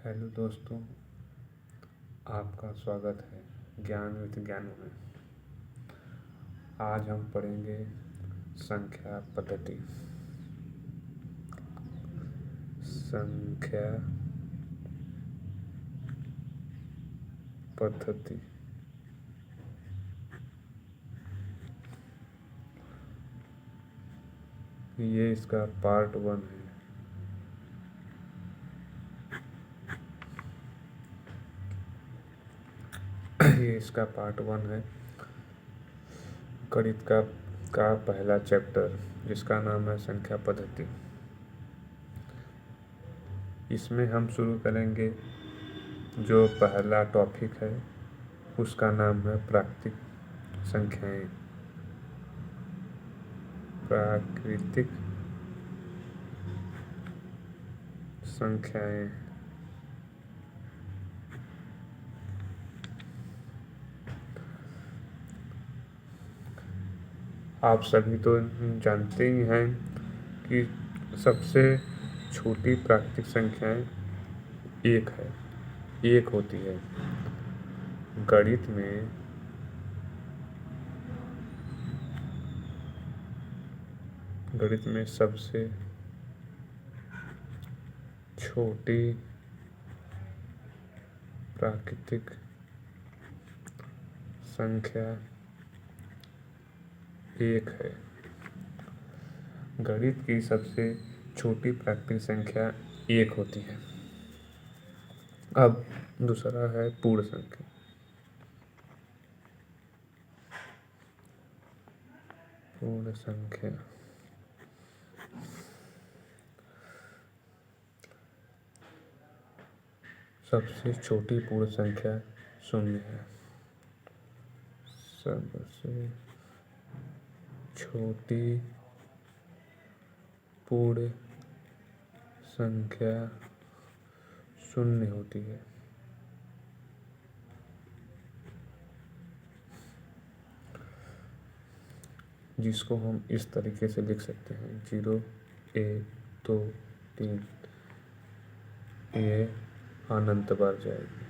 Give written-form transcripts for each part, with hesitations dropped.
Hello दोस्तों, आपका स्वागत है ज्ञान विद ज्ञानों में। आज हम पढ़ेंगे संख्या पद्धति। संख्या पद्धति ये इसका पार्ट 1 है। ये इसका पार्ट 1 है गणित का पहला चैप्टर, जिसका नाम है संख्या पद्धति। इसमें हम शुरू करेंगे। जो पहला टॉपिक है उसका नाम है प्राकृतिक संख्याएं। प्राकृतिक संख्याएं आप सभी तो जानते ही हैं कि सबसे छोटी प्राकृतिक संख्याएं एक होती है। गणित में सबसे छोटी प्राकृतिक संख्या एक है। गणित की सबसे छोटी प्राकृतिक संख्या एक होती है। अब दूसरा है पूर्ण संख्या। पूर्ण संख्या सबसे छोटी पूर्ण संख्या 0 है। सबसे छोटी पूर्ण संख्या 0 होती है। जिसको हम इस तरीके से लिख सकते हैं 0, 1, 2, 3। ये अनंत बार जाएगी।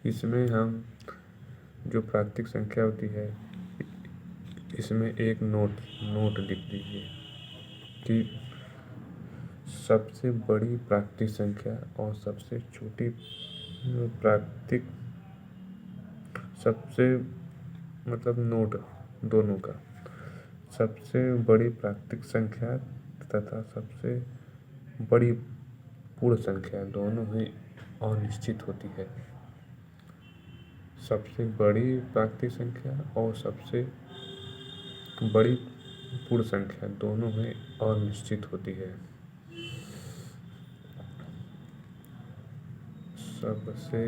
इसमें हम जो प्राकृतिक संख्या होती है, इसमें एक नोट लिख दीजिए कि सबसे बड़ी प्राकृतिक संख्या और सबसे छोटी प्राकृतिक, सबसे मतलब नोट दोनों का, सबसे बड़ी प्राकृतिक संख्या तथा सबसे बड़ी पूर्ण संख्या दोनों ही अनिश्चित होती है। सबसे बड़ी प्राकृतिक संख्या और सबसे बड़ी पूर्ण संख्या दोनों ही अनिश्चित होती है। सबसे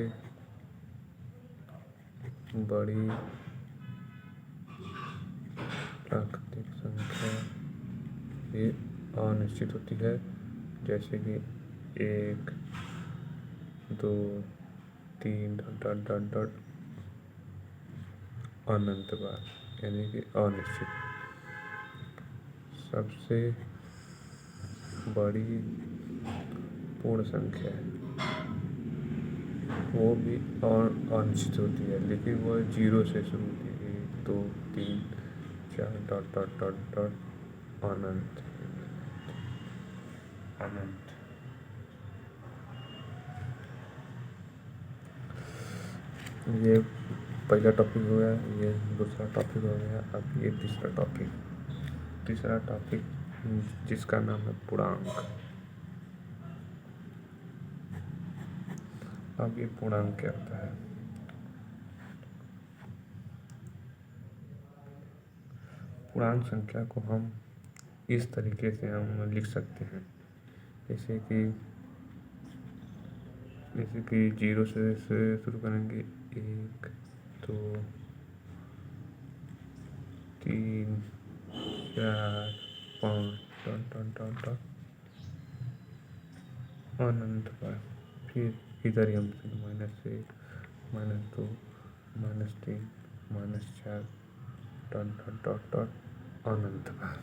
बड़ी प्राकृतिक संख्या ये अनिश्चित होती है, जैसे कि 1, 2, 3 डॉट डॉट डॉट अनंत बार, यानी कि अनिश्चित। सबसे बड़ी पूर्ण संख्या है वो भी अनिश्चित होती है, लेकिन वो 0 से शुरू होती है। 1, 2, 3, 4 डॉट डॉट डॉट डॉट अनंत। ये पहला टॉपिक हो गया, ये दूसरा टॉपिक हो गया। अब ये तीसरा टॉपिक जिसका नाम है पूर्णांक। अब ये पूर्णांक क्या होता है? पूर्णांक संख्या को हम इस तरीके से हम लिख सकते हैं, जैसे कि 0 से शुरू करेंगे। 1, 2, 3, 4, 5 डॉट डॉट डॉट डॉट अनंत बार। फिर इधर ही हम -1 -2 -3 -4 डॉट डॉट डॉट डॉट अनंत बार।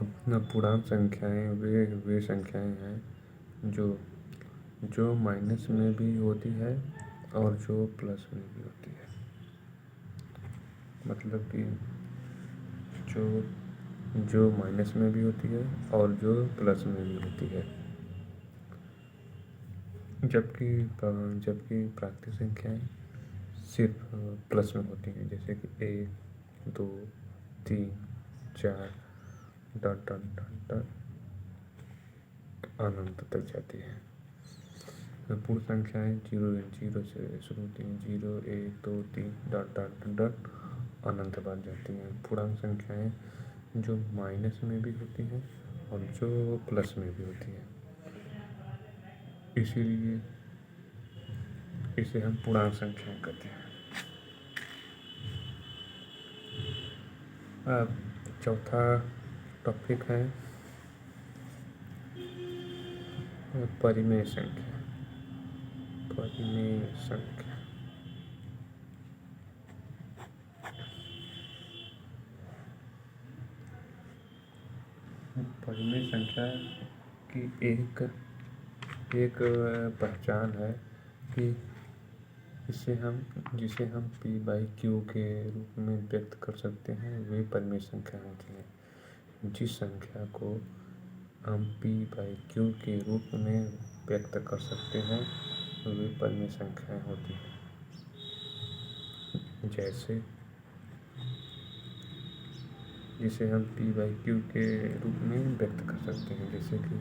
अपना पूर्णांक संख्याएं वे संख्याएं हैं जो माइनस में भी होती है और जो प्लस में भी होती है। मतलब कि जो माइनस में भी होती है और जो प्लस में भी होती है। जबकि प्राकृतिक संख्याएं सिर्फ प्लस में होती हैं, जैसे कि 1 2 3 4 डॉट डॉट डॉट डॉट अनंत तक जाती है। पूर्ण संख्याएं 0 से शुरू होती हैं, 0 1 2 3 डॉट डॉट डॉट अनंत बार जाती हैं। पूर्णांक संख्याएं जो माइनस में भी होती हैं और जो प्लस में भी होती हैं, इसीलिए इसे हम पूर्णांक संख्याएं कहते हैं। अब चौथा टॉपिक है परिमेय संख्या। परिमेय संख्या परिमेय संख्या की एक पहचान है कि जिसे हम p/q के रूप में व्यक्त कर सकते हैं, वे परिमेय संख्या होती हैं। जिस संख्या को हम p/q के रूप में व्यक्त कर सकते हैं, वे परिमेय संख्याएं होती हैं। जिसे हम p/q के रूप में व्यक्त कर सकते हैं, जैसे कि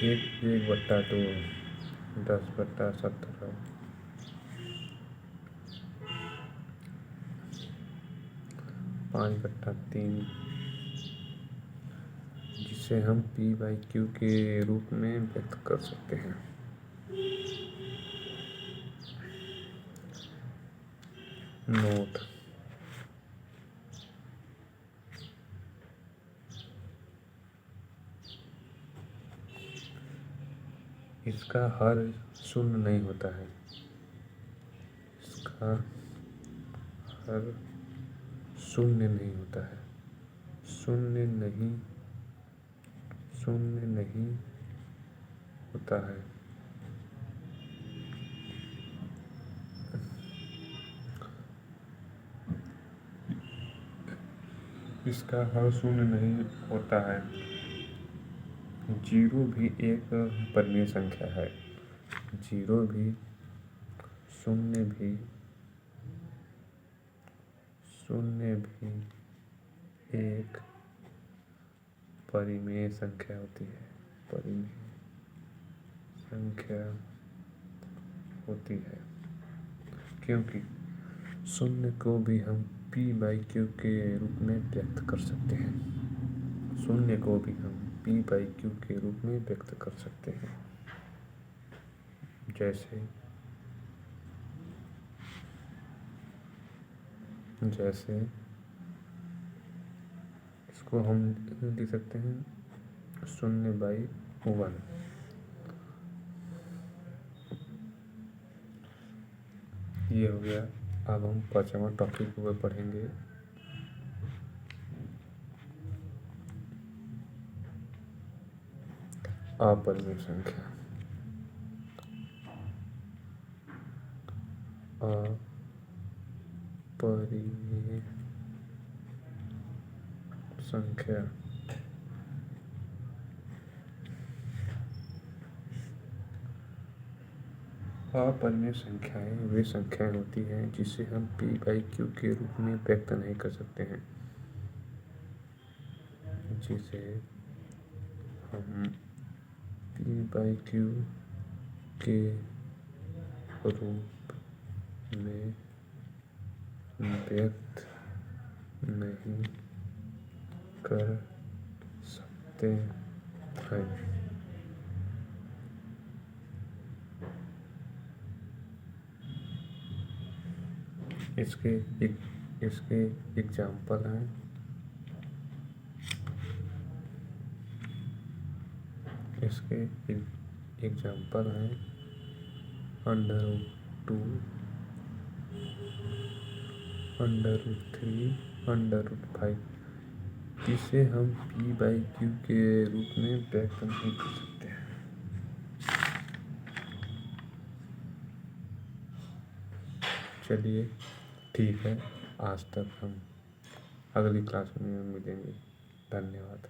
1/2 10/17 5/3, जिसे हम p/q के रूप में व्यक्त कर सकते हैं। नोट: इसका हर शून्य नहीं होता है। इसका हर शून्य नहीं होता है। शून्य नहीं होता है। इसका हर शून्य नहीं होता है। 0 भी एक परिमेय संख्या है। 0 भी, शून्य भी एक परिमेय संख्या होती है। परिमेय संख्या होती है क्योंकि शून्य को भी हम p/q के रूप में व्यक्त कर सकते हैं। शून्य को भी हम p/q के रूप में व्यक्त कर सकते हैं। जैसे इसको हम लिख सकते हैं 0/1। ये हो गया। अब हम 5वां टॉपिक को पढ़ेंगे। अपरिमेय संख्या। अपरिमेय संख्या अपरिमेय संख्याएं वे संख्याएं होती हैं जिसे हम p/q के रूप में व्यक्त नहीं कर सकते हैं। जिसे हम p/q के रूप में व्यक्त नहीं कर सकते हैं। इसके इसके एग्जाम्पल हैं √2, √3, √5। इसे हम p/q के रूप में व्यक्त नहीं कर सकते हैं। चलिए ठीक है, आज तक हम अगली क्लास में मिलेंगे। धन्यवाद।